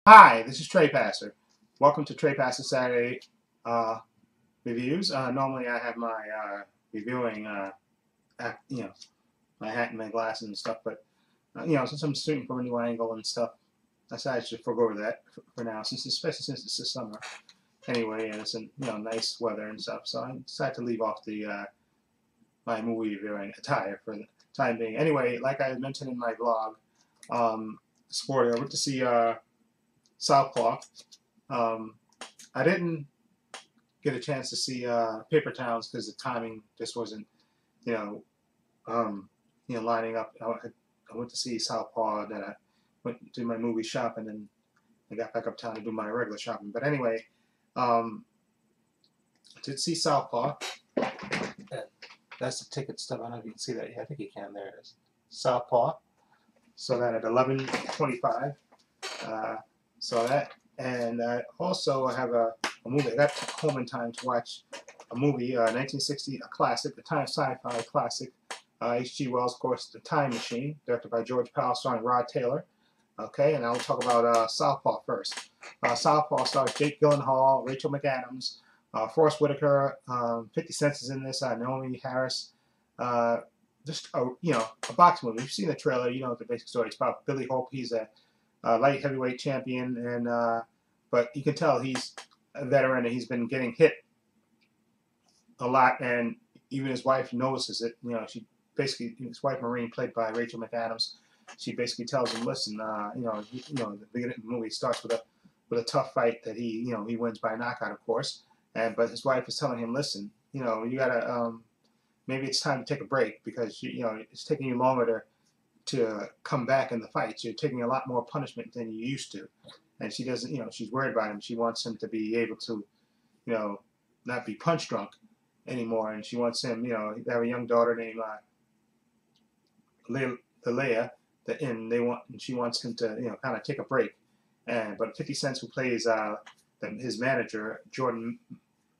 Hi, this is Trepacer. Welcome to Trepacer Saturday uh, reviews. Normally, I have my reviewing, my hat and my glasses and stuff. But since I'm shooting from a new angle and stuff, I decided to forgo that for now, especially since it's the summer anyway, and it's nice weather and stuff. So I decided to leave off the my movie reviewing attire for the time being. Anyway, like I mentioned in my vlog, I went to see Southpaw. Um, I didn't get a chance to see Paper Towns because the timing just wasn't, you know, lining up. I went to see Southpaw, then I went to do my movie shopping, and I got back uptown to do my regular shopping. But anyway, um, I did see Southpaw. And that's the ticket stub. I don't know if you can see that. Yeah, I think you can. There it is. Southpaw. So that at 11:25. Uh, saw that, and also I have a movie. I got home in time to watch a movie, 1960, a classic, the time sci-fi classic. H.G. Wells, of course, The Time Machine, directed by George Powell, starring Rod Taylor. Okay, and I'll talk about Southpaw first. Southpaw stars Jake Gyllenhaal, Rachel McAdams, Forrest Whitaker, 50 Cent is in this, Naomi Harris. Uh, just a boxing movie. You've seen the trailer, you know the basic story. It's about Billy Hope. He's a light heavyweight champion, and but you can tell he's a veteran and he's been getting hit a lot, and even his wife notices it. She basically, his wife Maureen, played by Rachel McAdams, she basically tells him, "Listen, the beginning of the movie starts with a tough fight that he wins by knockout, of course, and but his wife is telling him, listen, you gotta maybe it's time to take a break because it's taking you longer to come back in the fights. You're taking a lot more punishment than you used to." And she doesn't, she's worried about him. She wants him to be able to, you know, not be punch drunk anymore. And she wants him, they have a young daughter named Leia, and she wants him to, kind of take a break. But 50 Cent, who plays his manager, Jordan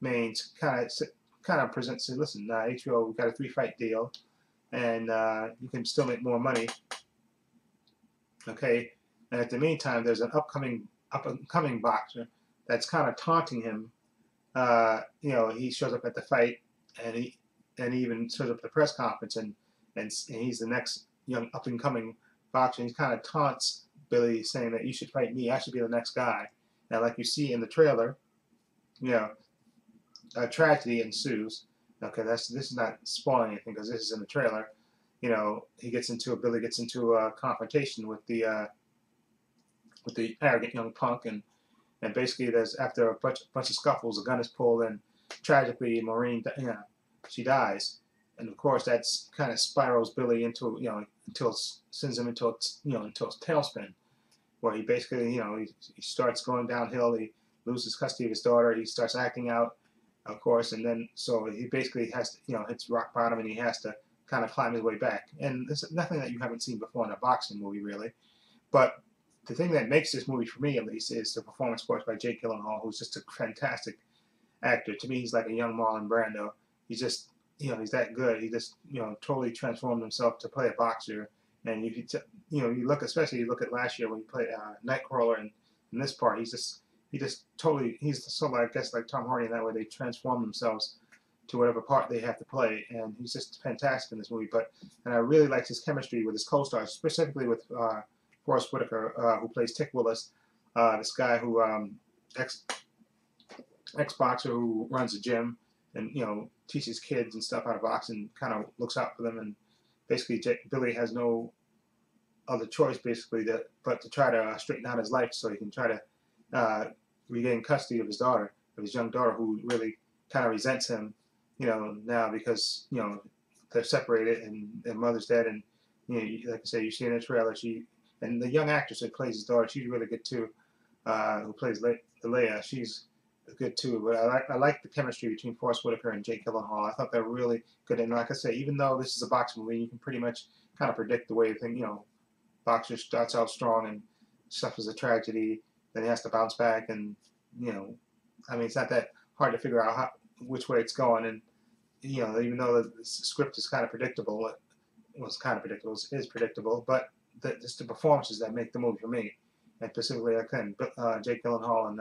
Maines, kind of presents, listen, HBO, we got a 3-fight deal, and you can still make more money. Okay, and at the meantime, there's an up and coming boxer that's kind of taunting him. He shows up at the fight, and he even shows up at the press conference, and he's the next young up and coming boxer. And he kind of taunts Billy, saying that you should fight me. I should be the next guy. Now, like you see in the trailer, you know, a tragedy ensues. Okay, this is not spoiling anything because this is in the trailer. Billy gets into a confrontation with the arrogant young punk, and basically there's after a bunch of scuffles, a gun is pulled, and tragically Maureen, she dies, and of course that's kind of spirals Billy into until it sends him into into a tailspin, where he basically he starts going downhill. He loses custody of his daughter. He starts acting out, of course, and then so he basically has to hits rock bottom, and he has to kind of climb his way back. And this is nothing that you haven't seen before in a boxing movie, really. But the thing that makes this movie, for me at least, is the performance, of course, by Jake Gyllenhaal, who's just a fantastic actor. To me, he's like a young Marlon Brando. He's just, he's that good. He just, totally transformed himself to play a boxer. And you look, especially you look at last year when he played Nightcrawler, and in this part, he's sort of, I guess, like Tom Hardy in that way. They transform themselves to whatever part they have to play, and he's just fantastic in this movie. And I really liked his chemistry with his co-stars, specifically with Forrest Whitaker, who plays Tick Willis, this guy who ex boxer who runs a gym and teaches kids and stuff how to box and kind of looks out for them. And basically, Billy has no other choice basically but to try to straighten out his life so he can try to regain custody of his young daughter, who really kind of resents him, now because they're separated and their mother's dead. And like I say, you see in the trailer, and the young actress that plays his daughter, she's really good too. Who plays Leia, she's good too. But I like the chemistry between Forrest Whitaker and Jake Gyllenhaal. I thought they're really good. And like I say, even though this is a boxing movie, you can pretty much kind of predict the way the thing, boxer starts out strong and suffers a tragedy, then he has to bounce back, and it's not that hard to figure out which way it's going. And even though the script is kind of predictable, it is predictable, but it's the performances that make the movie for me. and specifically again, Jake Gyllenhaal and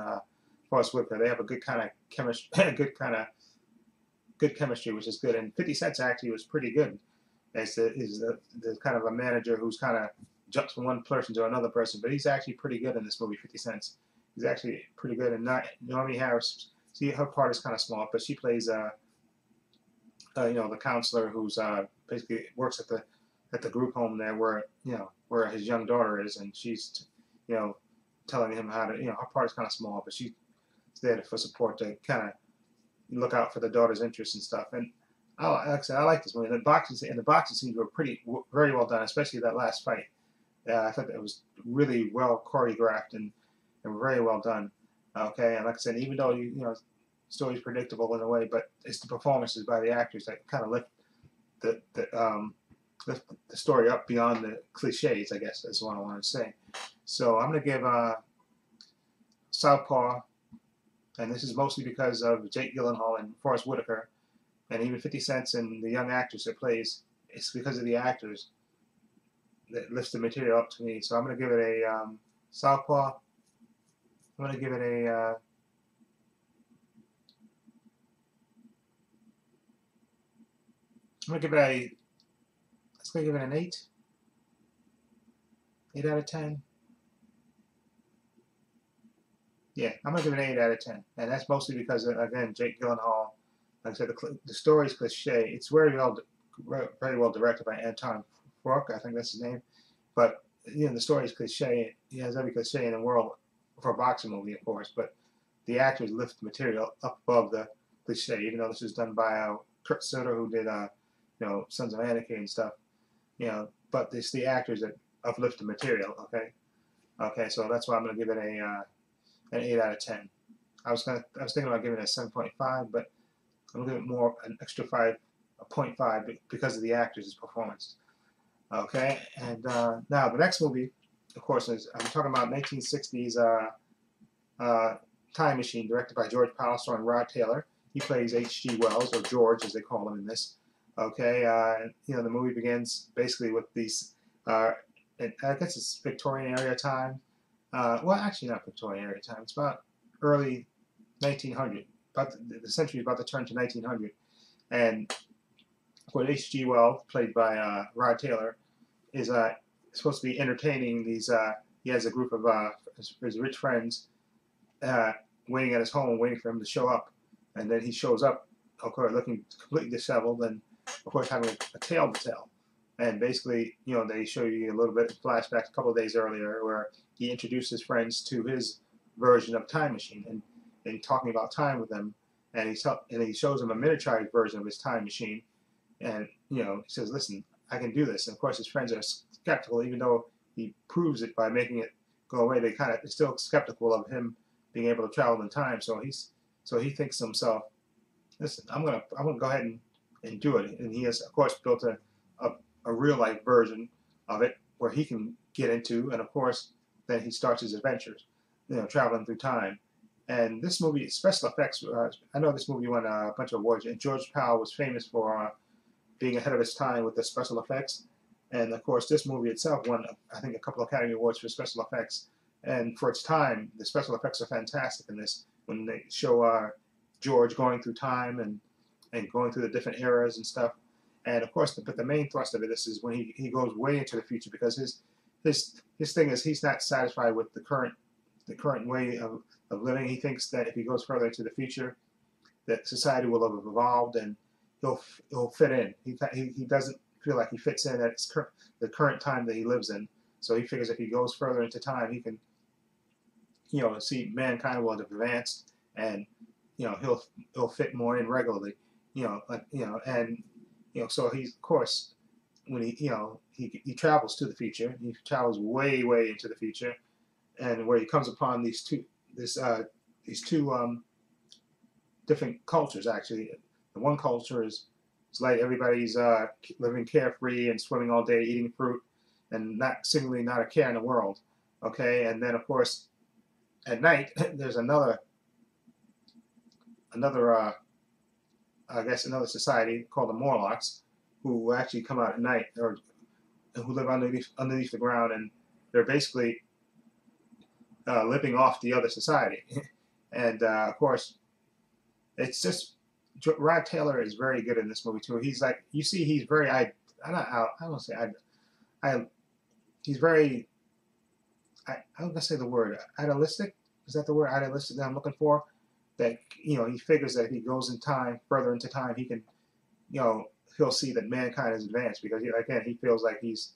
Forrest Whitaker. They have a good kind of chemistry, good chemistry, which is good. And 50 Cent actually was pretty good as the kind of a manager who's kind of jumps from one person to another person. But he's actually pretty good in this movie, 50 Cent. He's actually pretty good. And not Naomi Harris, see, her part is kind of small, but she plays the counselor who's basically works at the group home there where his young daughter is, and she's telling him how to her part is kind of small, but she's there for support to kind of look out for the daughter's interests and stuff. And like I said, I like this movie. The boxing scenes were very well done, especially that last fight. I thought it was really well choreographed and very well done. Okay, and like I said, even though the story's predictable in a way, but it's the performances by the actors that kind of lift the story up beyond the cliches, I guess is what I want to say. So I'm going to give Southpaw, and this is mostly because of Jake Gyllenhaal and Forrest Whitaker, and even 50 Cent and the young actors that plays. It's because of the actors that lifts the material up to me. So I'm going to give it a Southpaw. I'm going to give it a let's go give it an 8. 8 out of 10. Yeah, I'm going to give it an 8 out of 10. And that's mostly because, again, Jake Gyllenhaal, like I said, the story is cliche. It's very well directed by Anton Fork, I think that's his name. But, the story is cliche. He has every cliche in the world for a boxing movie, of course. But the actors lift the material up above the cliche, even though this was done by Kurt Sutter, who did, Sons of Anarchy and stuff. But it's the actors that uplift the material, okay? Okay, so that's why I'm going to give it an 8 out of 10. I was thinking about giving it a 7.5, but I'm going to give it more, an extra 0.5 because of the actors' performance. Okay, and now the next movie, of course, is I'm talking about 1960s Time Machine, directed by George Powell, starring Rod Taylor. He plays H.G. Wells, or George, as they call him in this. Okay, the movie begins basically with these, I guess it's Victorian area time. Well, actually not Victorian area time. It's about early 1900. But the century is about to turn to 1900. And what H.G. Wells, played by Rod Taylor, is supposed to be entertaining these. He has a group of his rich friends waiting at his home, waiting for him to show up. And then he shows up, of course, looking completely disheveled and, of course, having a tale to tell. And basically, they show you a little bit of flashbacks a couple of days earlier where he introduced his friends to his version of Time Machine and talking about time with them. And he shows them a miniaturized version of his time machine. And, he says, listen, I can do this. And, of course, his friends are skeptical, even though he proves it by making it go away. They're still skeptical of him being able to travel in time. So he thinks to himself, listen, I'm gonna go ahead and do it. And he has, of course, built a real life version of it where he can get into, and of course, then he starts his adventures, traveling through time. And this movie, special effects, I know this movie won a bunch of awards, and George Powell was famous for being ahead of his time with the special effects. And of course, this movie itself won, I think, a couple of Academy Awards for special effects. And for its time, the special effects are fantastic in this. When they show George going through time and going through the different eras and stuff. And of course, but the main thrust of it is when he goes way into the future, because his thing is he's not satisfied with the current way of living. He thinks that if he goes further into the future, that society will have evolved and he'll fit in. He doesn't feel like he fits in at the current time that he lives in. So he figures if he goes further into time, he can see mankind will have advanced, and he'll fit more in regularly. So he's, of course, when he travels to the future, he travels way into the future, and where he comes upon these two different cultures. Actually, the one culture is like everybody's living carefree and swimming all day, eating fruit, and seemingly not a care in the world. Okay, and then of course at night there's another I guess another society called the Morlocks, who actually come out at night, or who live underneath the ground, and they're basically living off the other society. And of course, it's just Rod Taylor is very good in this movie too. He's like, you see, he's very I don't say I he's very I'm gonna say the word idealistic. Is that the word idealistic that I'm looking for? That he figures that if he goes in time further into time, he can he'll see that mankind has advanced because again he feels like he's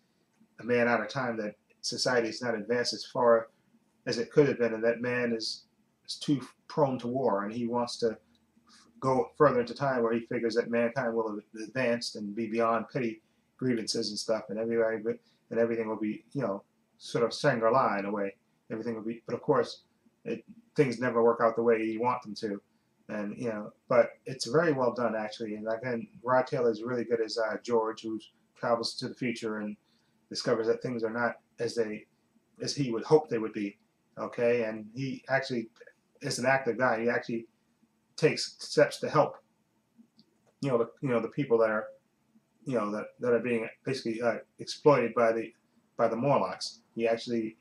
a man out of time, that society is not advanced as far as it could have been, and that man is too prone to war, and he wants to go further into time where he figures that mankind will have advanced and be beyond petty grievances and stuff, and everything will be sort of Shangri-La in a way. Everything will be, but of course, things never work out the way you want them to, and but it's very well done actually. And again, Rod Taylor is really good as George, who travels to the future and discovers that things are not as he would hope they would be. Okay, and he actually is an active guy. He actually takes steps to help the people that are that are being basically exploited by the Morlocks. He actually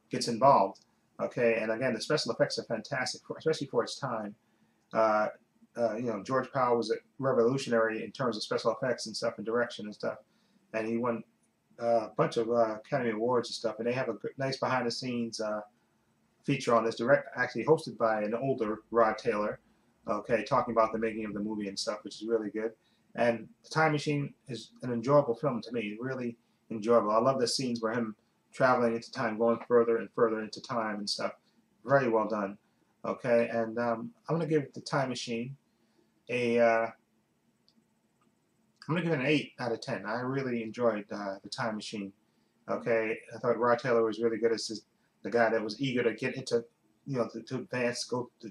gets involved. Okay, and again, the special effects are fantastic, especially for its time. George Powell was a revolutionary in terms of special effects and stuff and direction and stuff, and he won a bunch of Academy Awards and stuff. And they have a nice behind-the-scenes feature on this, actually hosted by an older Rod Taylor. Okay, talking about the making of the movie and stuff, which is really good. And The Time Machine is an enjoyable film to me, really enjoyable. I love the scenes where him traveling into time, going further and further into time and stuff. Very well done. Okay, and I'm going to give The Time Machine I'm going to give it an 8 out of 10. I really enjoyed The Time Machine. Okay, I thought Rod Taylor was really good as the guy that was eager to get into, to advance, go, to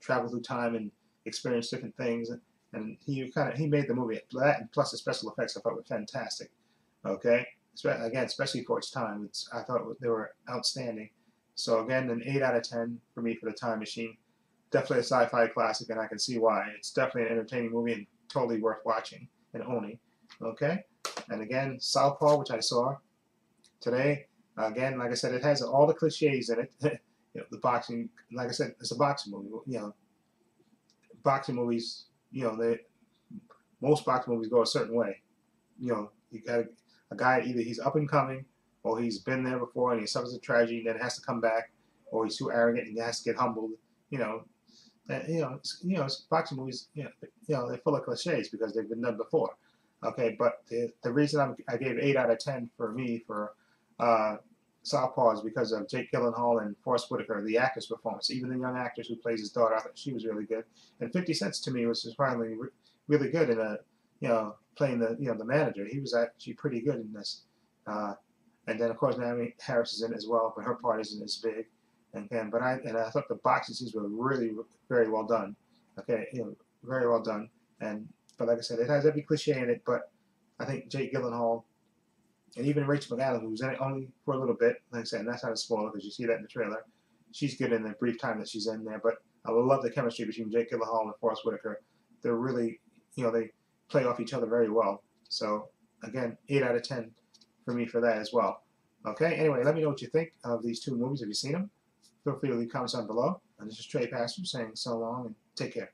travel through time and experience different things. And he made the movie. That and plus the special effects I thought were fantastic. Okay, again, especially for its time, I thought they were outstanding. So again, an 8 out of 10 for me for The Time Machine. Definitely a sci-fi classic, and I can see why. It's definitely an entertaining movie and totally worth watching and owning. Okay, and again, Southpaw, which I saw today. Again, like I said, it has all the cliches in it. The boxing, like I said, it's a boxing movie. Boxing movies, most boxing movies go a certain way. You got a guy, either he's up and coming, or he's been there before and he suffers a tragedy and then has to come back, or he's too arrogant and he has to get humbled. Boxing movies, they're full of cliches because they've been done before. Okay, but the reason I gave 8 out of 10 for me for Southpaw is because of Jake Gyllenhaal and Forest Whitaker, the actor's performance. Even the young actress who plays his daughter, I thought she was really good. And 50 Cent to me was surprisingly really good in playing the manager. He was actually pretty good in this. And then of course Naomi Harris is in it as well, but her part isn't as big. And I thought the boxing scenes were really very well done. Okay, very well done. But like I said, it has every cliche in it. But I think Jake Gyllenhaal and even Rachel McAdams, who's in it only for a little bit, like I said, and that's not a spoiler because you see that in the trailer. She's good in the brief time that she's in there. But I love the chemistry between Jake Gyllenhaal and Forest Whitaker. They're really, they play off each other very well. So again, 8 out of 10 for me for that as well. Okay. Anyway, let me know what you think of these two movies. Have you seen them? Feel free to leave comments down below. And this is Trepacer saying so long and take care.